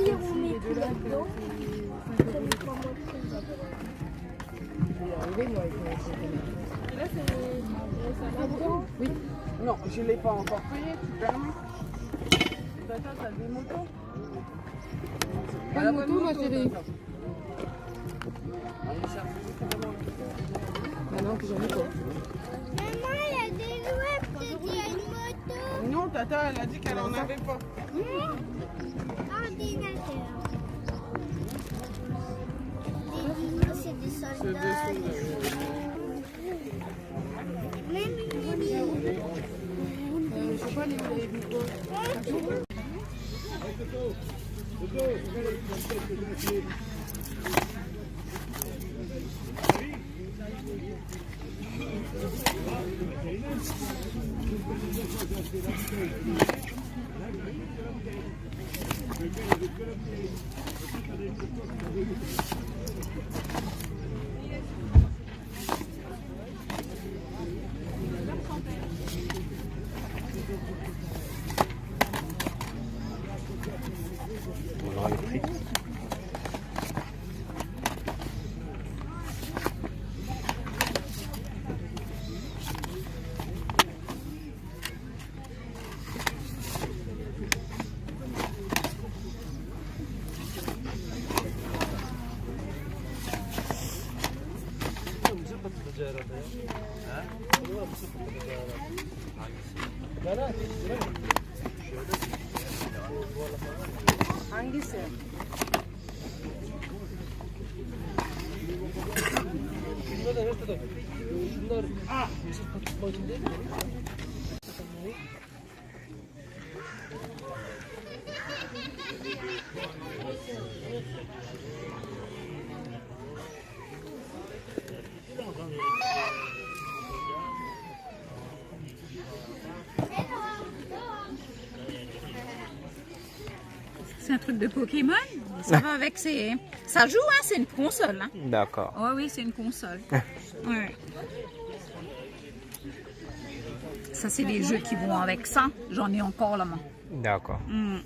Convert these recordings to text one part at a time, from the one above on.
dire on met tout là-dedans. Là, c'est là-dedans. Oui. Non, je ne l'ai pas encore payé, tu permets? Attends, t'as des motos? Pas de moto, ma chérie. Maintenant que j'en ai pas. Maman, il y a des jouets, peut-être il y a une moto. Non, Tata, elle a dit qu'elle en avait pas. Ordinateur. Des dinos, c'est des soldats. Même une mini. Je sais pas, les On aura les prix. Hangisi? C'est un truc de Pokémon. Ça va avec ses... Ça joue, hein, c'est une console. Hein. D'accord. Ouais, oui, c'est une console. Ouais. Ça, c'est les jeux qui vont avec ça. J'en ai encore là-bas. D'accord. Mm.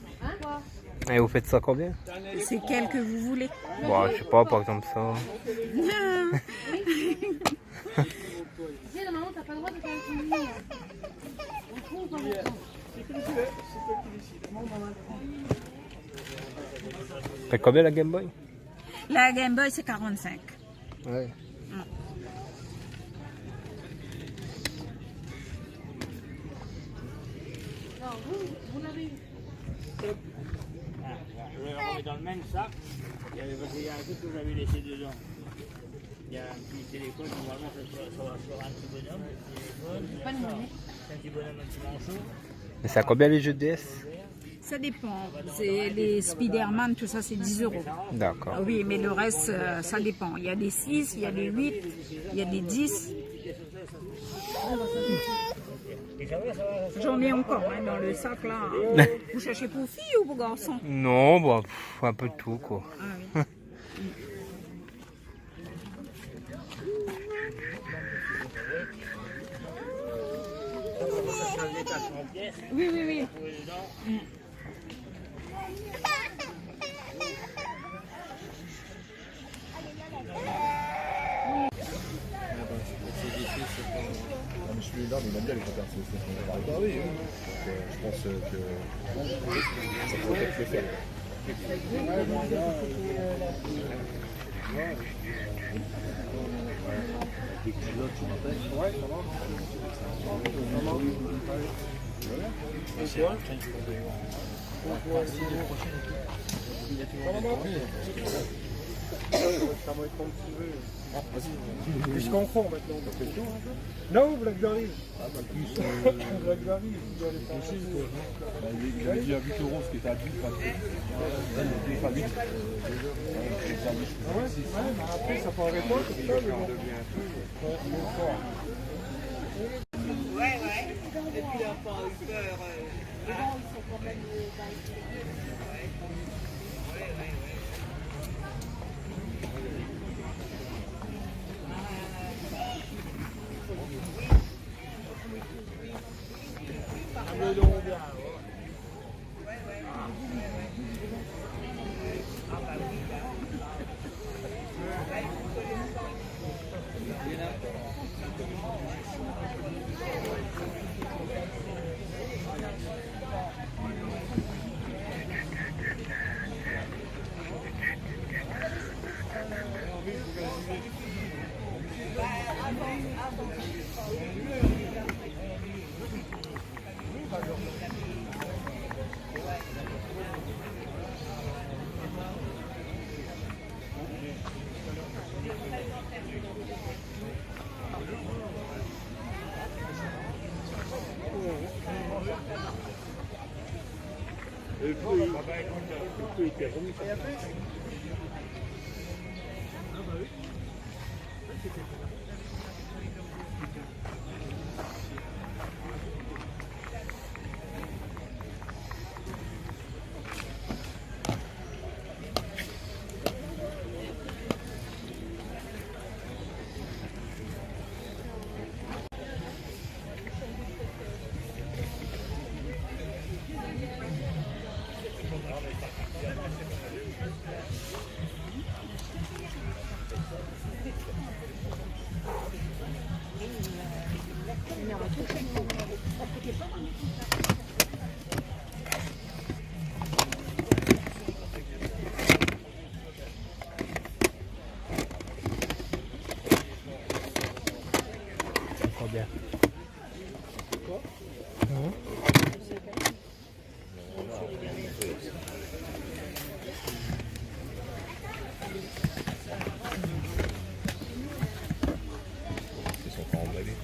Et vous faites ça combien? C'est quel que vous voulez. Bon, je sais pas, par exemple ça. Fait combien la Game Boy? La Game Boy, c'est 45. Ouais. On est dans le même sac. Il y avait un truc que j'avais laissé dedans. Il y a un petit téléphone, normalement ça va sur un petit bonhomme. Un petit bonhomme, un petit manchot. Et ça a combien les jeux DS? Ça dépend. C'est les Spider-Man, tout ça, c'est 10 €. D'accord. Oui, mais le reste, ça dépend. Il y a des 6, il y a des 8, il y a des 10. J'en ai encore hein, dans le sac là. Vous cherchez pour filles ou pour garçons? Non, bon, un peu de tout quoi. Ah, oui. Oui, oui, oui. Celui-là, mais il aime bien les copains, c'est ce qu'on va parler. Donc, je pense que ça pourrait peut-être le faire. Des culottes, tu m'appelles? Ouais, ça va. C'est quoi? Puisqu'on maintenant, on fait tout. Non, Blackberry. Blackberry, il avait dit à 8 € ce qui était à 10, pas à 8. Ah ouais, mais après ça paraît pas comme ça, mais bon. Ouais. Et puis il n'a pas eu peur. Ils sont quand même peu été remis. Combien? Quoi? Ils sont pas emballés.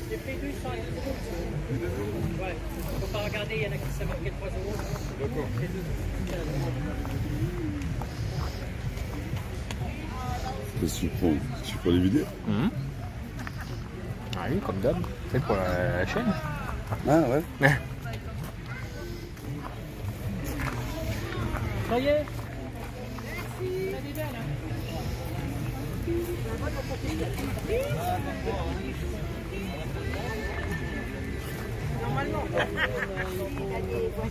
J'ai pris 200. Ouais, faut pas regarder, il y en a qui s'est marqué 3 euros. D'accord. Qu'est-ce que tu prends les vidéos? Ah oui, comme d'hab. C'est pour la chaîne. Ah ouais. Ça y est. Normalement.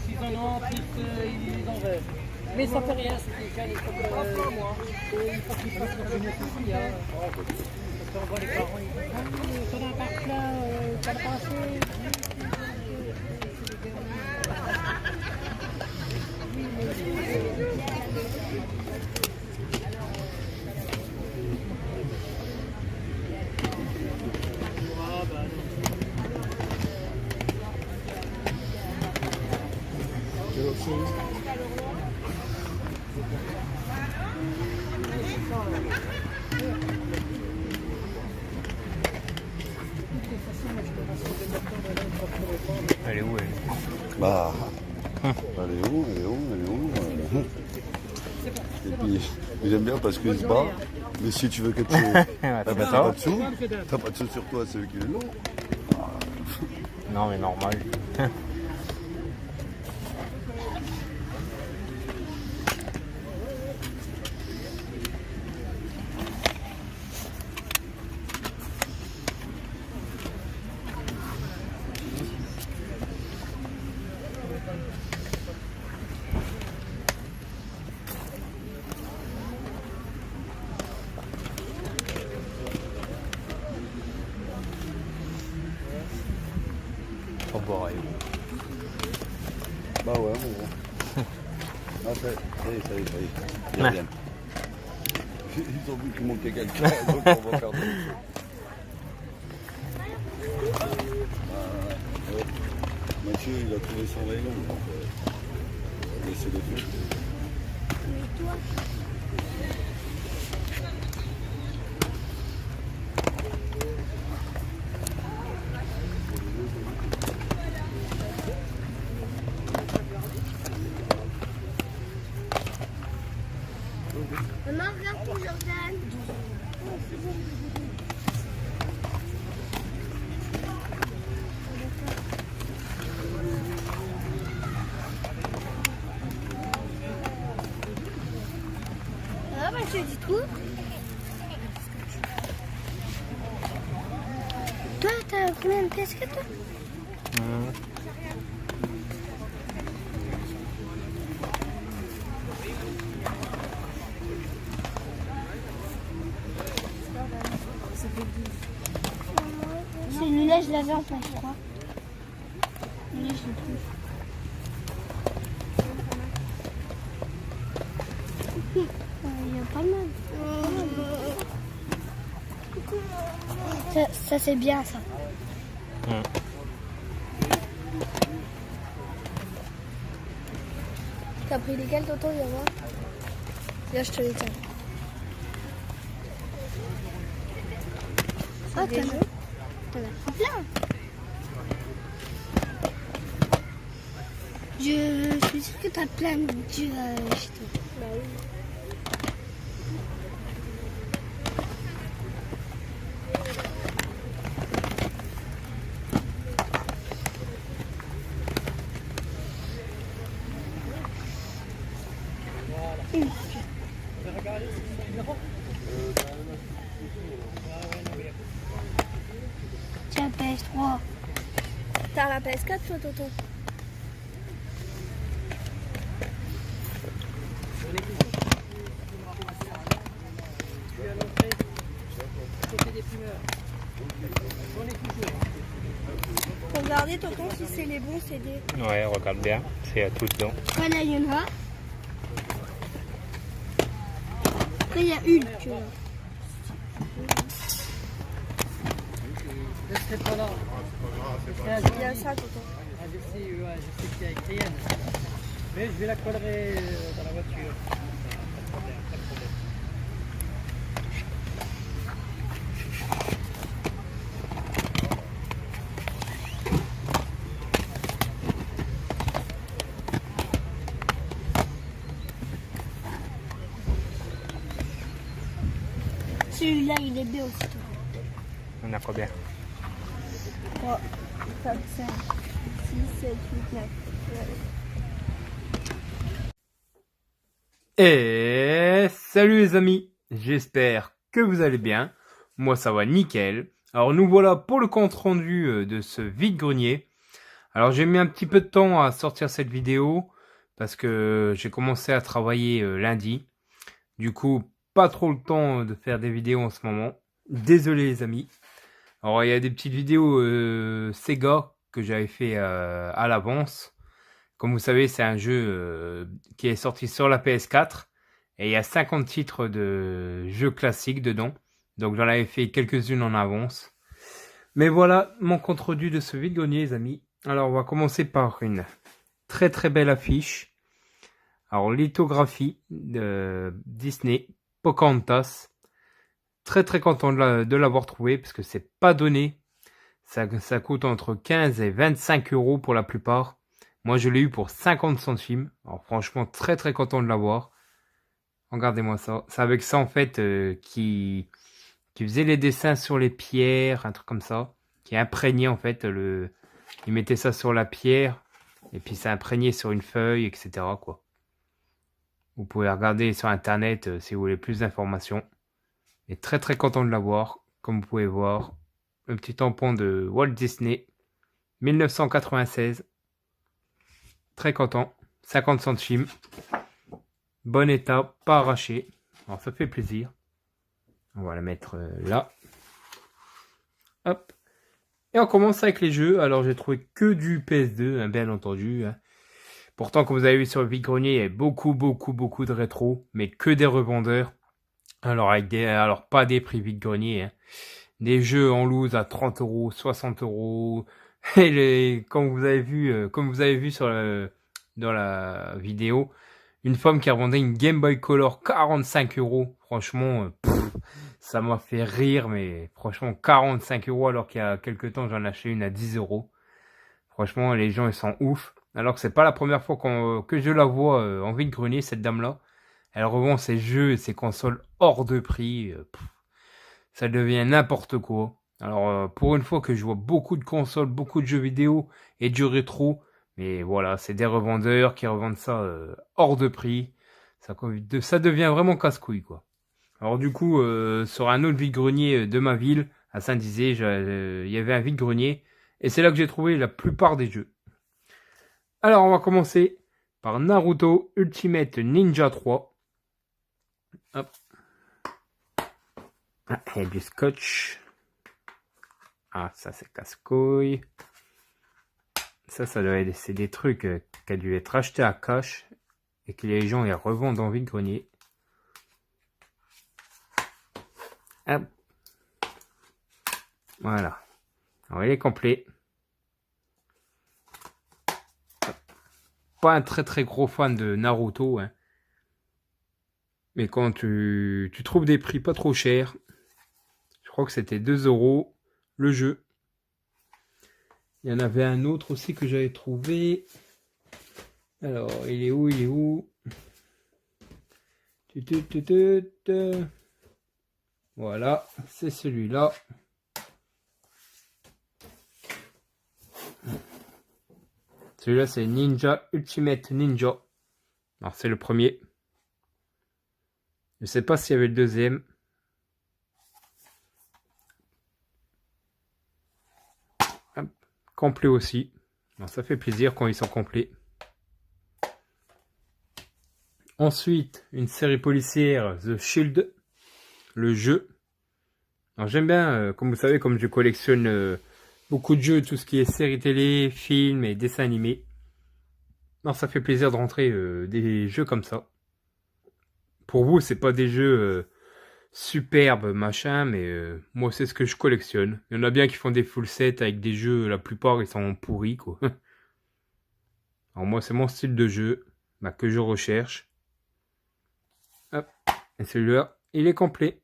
S'ils en ont, plus ils en veulent. Mais ça fait rien, c'est déjà les trucs. Moi. Il faut qu'ils fassent leur jeunesse aussi. Parce qu'on voit les parents, ils disent ah, ton appart là, t'as passé. Elle est où elle? Bah, elle est où? Et puis, j'aime bien parce qu'il se bat. Mais si tu veux quelque chose, t'as pas de sous. T'as pas de sous sur toi, c'est eux qui le l'ont. Non mais normal. Faut boire. Bah ouais, mais bon. Ah, ça y est. Ils reviennent. Ils ont vu qu'il manquait quelqu'un, donc on va faire d'autres choses. monsieur, il a trouvé son rayon. Donc, on va laisser le truc. Mais toi, maman, regarde pour Jordan. Ah bah je te dis tout. Toi, t'as combien de casquettes toi? Celui-là, je l'avais en place, je crois. Celui-là, je l'ai plus. Il y a pas mal. Ça c'est bien, ça. T'as pris lesquels, Tonton? Viens voir. Là, je te les tiens. Ah, t'as jeu? T'en as plein. Je suis sûre que t'as plein de jeux chez toi. Bah oui. Tiens, PS3. T'as la PS4 toi, Tonton? Regardez, Tonton, si c'est les bons CD. Ouais, regarde bien, c'est à tout dedans. Voilà, il y en a. Après, il y a une, tu vois. Je serai pas là. Il y a ça, Tonton. Ah, je sais qu'il y a écrit Yann. Mais je vais la collerer dans la voiture. Pas de problème, pas de problème. Celui-là, il est bien aussi, Tonton. On a combien? 3, 4, 5, 6, 7, 8, 9. Et salut les amis, j'espère que vous allez bien. Moi ça va nickel. Alors nous voilà pour le compte rendu de ce vide-grenier. Alors j'ai mis un petit peu de temps à sortir cette vidéo parce que j'ai commencé à travailler lundi. Du coup pas trop le temps de faire des vidéos en ce moment. Désolé les amis. Alors il y a des petites vidéos Sega que j'avais fait à l'avance. Comme vous savez, c'est un jeu qui est sorti sur la PS4 et il y a 50 titres de jeux classiques dedans. Donc j'en avais fait quelques-unes en avance. Mais voilà mon compte rendu de ce vide-grenier les amis. Alors on va commencer par une très très belle affiche. Alors lithographie de Disney, Pocahontas. Très très content de l'avoir trouvé parce que c'est pas donné. Ça coûte entre 15 et 25 € pour la plupart. Moi, je l'ai eu pour 50 centimes. Alors, franchement, très, très content de l'avoir. Regardez-moi ça. C'est avec ça, en fait, qui faisait les dessins sur les pierres, un truc comme ça. Qui imprégnait, en fait, il mettait ça sur la pierre. Et puis, ça imprégnait sur une feuille, etc., quoi. Vous pouvez regarder sur Internet si vous voulez plus d'informations. Et très, très content de l'avoir. Comme vous pouvez voir, le petit tampon de Walt Disney. 1996. Très content, 50 centimes, bon état, pas arraché, alors ça fait plaisir. On va la mettre là. Hop. Et on commence avec les jeux. Alors j'ai trouvé que du PS2, hein, bien entendu. Hein. Pourtant, comme vous avez vu sur le vide-grenier, il y a beaucoup de rétro, mais que des revendeurs. Alors pas des prix vide-grenier, hein. des jeux en loose à 30 €, 60 €. Et comme vous avez vu dans la vidéo, une femme qui revendait une Game Boy Color 45 €. Franchement, ça m'a fait rire, mais franchement 45 € alors qu'il y a quelques temps j'en achetais une à 10 €. Franchement, les gens ils sont ouf. Alors que c'est pas la première fois que je la vois en vide-grenier, cette dame-là. Elle revend ses jeux et ses consoles hors de prix. Ça devient n'importe quoi. Alors, pour une fois que je vois beaucoup de consoles, beaucoup de jeux vidéo et du rétro, mais voilà, c'est des revendeurs qui revendent ça hors de prix. Ça devient vraiment casse-couille, quoi. Alors du coup, sur un autre vide-grenier de ma ville, à Saint-Dizier, il y avait un vide-grenier. Et c'est là que j'ai trouvé la plupart des jeux. Alors, on va commencer par Naruto Ultimate Ninja 3. Hop. Ah, et du scotch. Ah, ça c'est casse-couille. Ça doit être, c'est des trucs qui a dû être achetés à cash et que les gens les revendent en vide-grenier. Hop. Voilà. Alors, il est complet. Pas un très gros fan de Naruto, hein. Mais quand tu trouves des prix pas trop chers, je crois que c'était 2 € le jeu. Il y en avait un autre aussi que j'avais trouvé. Alors, il est où? Voilà, c'est celui-là. Celui-là, c'est Ninja Ultimate Ninja. Alors, c'est le premier. Je sais pas s'il y avait le deuxième. Hop. Complet aussi. Alors, ça fait plaisir quand ils sont complets. Ensuite, une série policière, The Shield. Le jeu. Alors, j'aime bien, comme vous savez, comme je collectionne beaucoup de jeux, tout ce qui est séries télé, films et dessins animés. Non, ça fait plaisir de rentrer des jeux comme ça. Pour vous, c'est pas des jeux superbes, machin, mais moi, c'est ce que je collectionne. Il y en a bien qui font des full sets avec des jeux, la plupart, ils sont pourris, quoi. Alors moi, c'est mon style de jeu que je recherche. Hop. Et celui-là, il est complet.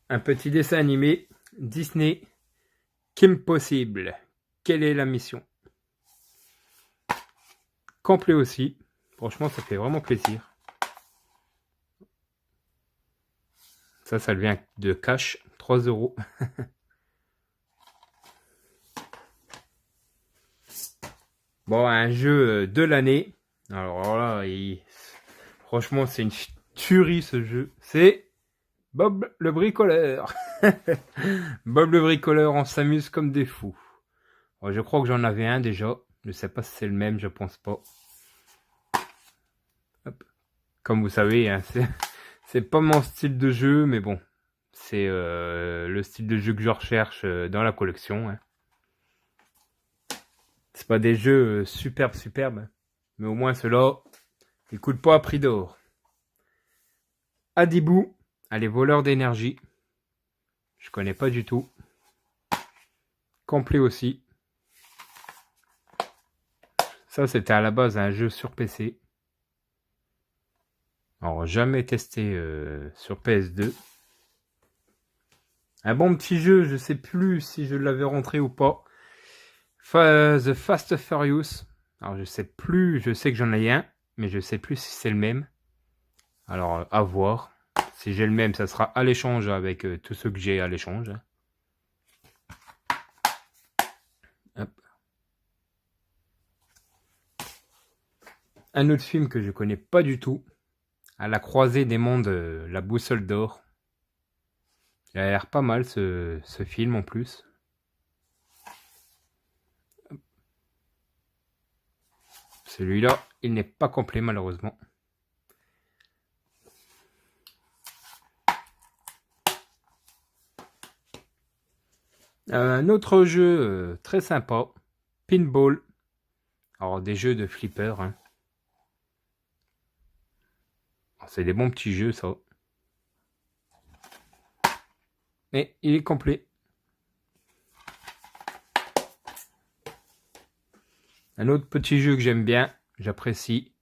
Un petit dessin animé Disney Kim Possible. Quelle est la mission? Complet aussi. Franchement, ça fait vraiment plaisir. Ça vient de cash. 3 €. Bon, un jeu de l'année. Alors là, franchement, c'est une tuerie ce jeu. C'est Bob le bricoleur. Bob le bricoleur, on s'amuse comme des fous. Bon, je crois que j'en avais un déjà. Je sais pas si c'est le même, je pense pas. Hop. Comme vous savez, hein, c'est pas mon style de jeu, mais bon. C'est le style de jeu que je recherche dans la collection. Hein. C'est pas des jeux superbes. Mais au moins ceux-là, ils coûtent pas à prix d'or. Adibou. Les voleurs d'énergie. Je connais pas du tout. Complet aussi. Ça, c'était à la base un jeu sur PC. Alors, jamais testé sur PS2. Un bon petit jeu, je sais plus si je l'avais rentré ou pas. The Fast Furious. Alors, je sais plus, je sais que j'en ai un, mais je sais plus si c'est le même. Alors, à voir. Si j'ai le même, ça sera à l'échange avec tous ceux que j'ai à l'échange. Un autre film que je connais pas du tout. À la croisée des mondes, La Boussole d'Or. Il a l'air pas mal ce film en plus. Celui-là, il n'est pas complet malheureusement. Un autre jeu très sympa, Pinball. Alors des jeux de flipper. Hein. C'est des bons petits jeux, ça. Et il est complet. Un autre petit jeu que j'aime bien, j'apprécie.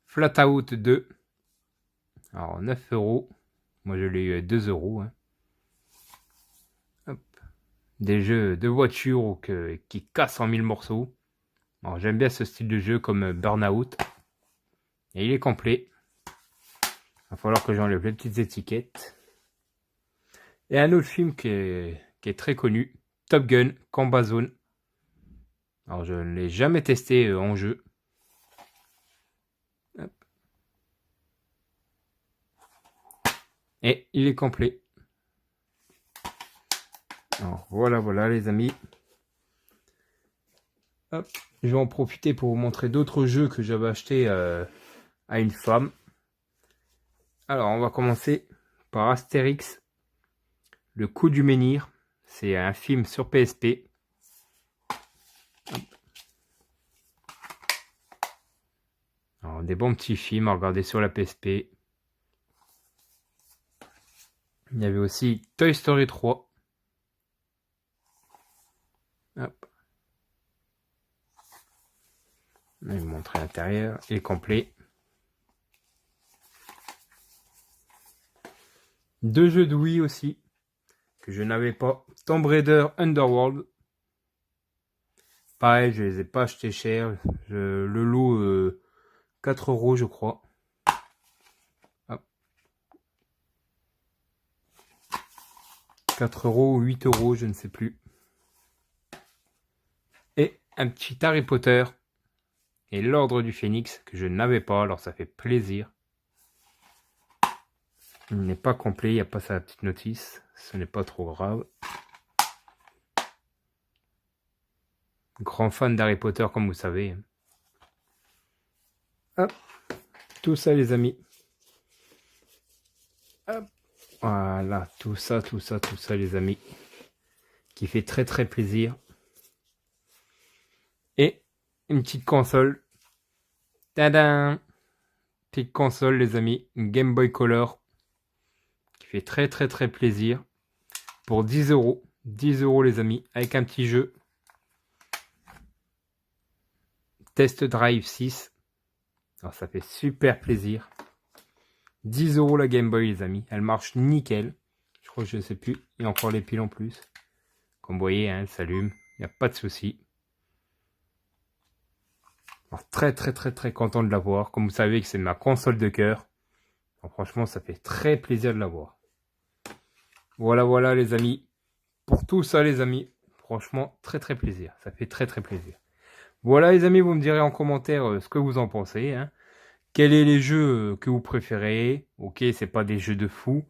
Flatout 2. Alors 9 €. Moi je l'ai eu à 2 €. Hein. Hop. Des jeux de voiture qui cassent en 1000 morceaux. Alors j'aime bien ce style de jeu comme Burnout. Et il est complet. Il va falloir que j'enlève les petites étiquettes. Et un autre film qui est très connu. Top Gun, Combat Zone. Alors je ne l'ai jamais testé en jeu. Hop. Et il est complet. Alors voilà les amis. Hop. Je vais en profiter pour vous montrer d'autres jeux que j'avais achetés à une femme. Alors on va commencer par Astérix, le coup du menhir. C'est un film sur PSP. Hop. Alors, des bons petits films à regarder sur la PSP. Il y avait aussi Toy Story 3. Hop. Je vais vous montrer l'intérieur. Il est complet. Deux jeux de Wii aussi, que je n'avais pas. Tomb Raider Underworld. Pareil, je les ai pas achetés cher. Le lot, 4 € je crois. Hop. 4 € ou 8 €, je ne sais plus. Et un petit Harry Potter et l'Ordre du Phénix que je n'avais pas, alors ça fait plaisir. Il n'est pas complet, il n'y a pas sa petite notice, ce n'est pas trop grave. Grand fan d'Harry Potter comme vous savez. Hop, tout ça les amis. Hop. Voilà, tout ça les amis. Qui fait très très plaisir. Et une petite console. Tadam! Petite console les amis, une Game Boy Color. Qui fait très très très plaisir. Pour 10 €. 10 € les amis, avec un petit jeu. Test Drive 6. Alors ça fait super plaisir. 10 € la Game Boy les amis. Elle marche nickel. Je crois que je ne sais plus. Il y a encore les piles en plus. Comme vous voyez, hein, elle s'allume. Il n'y a pas de souci. Alors, très très très très content de l'avoir. Comme vous savez que c'est ma console de cœur. Franchement ça fait très plaisir de l'avoir. Voilà les amis. Pour tout ça les amis. Franchement très très plaisir. Ça fait très très plaisir. Voilà les amis, vous me direz en commentaire ce que vous en pensez. Hein. Quels sont les jeux que vous préférez? Ok, c'est pas des jeux de fou,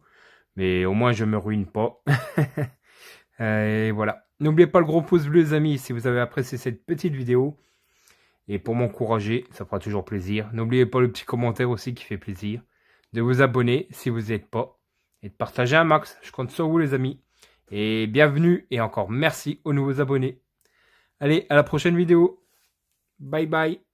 mais au moins je me ruine pas. Et voilà. N'oubliez pas le gros pouce bleu les amis si vous avez apprécié cette petite vidéo. Et pour m'encourager, ça fera toujours plaisir. N'oubliez pas le petit commentaire aussi qui fait plaisir. De vous abonner si vous n'êtes pas. Et de partager un max. Je compte sur vous les amis. Et bienvenue et encore merci aux nouveaux abonnés. Allez, à la prochaine vidéo. Bye bye.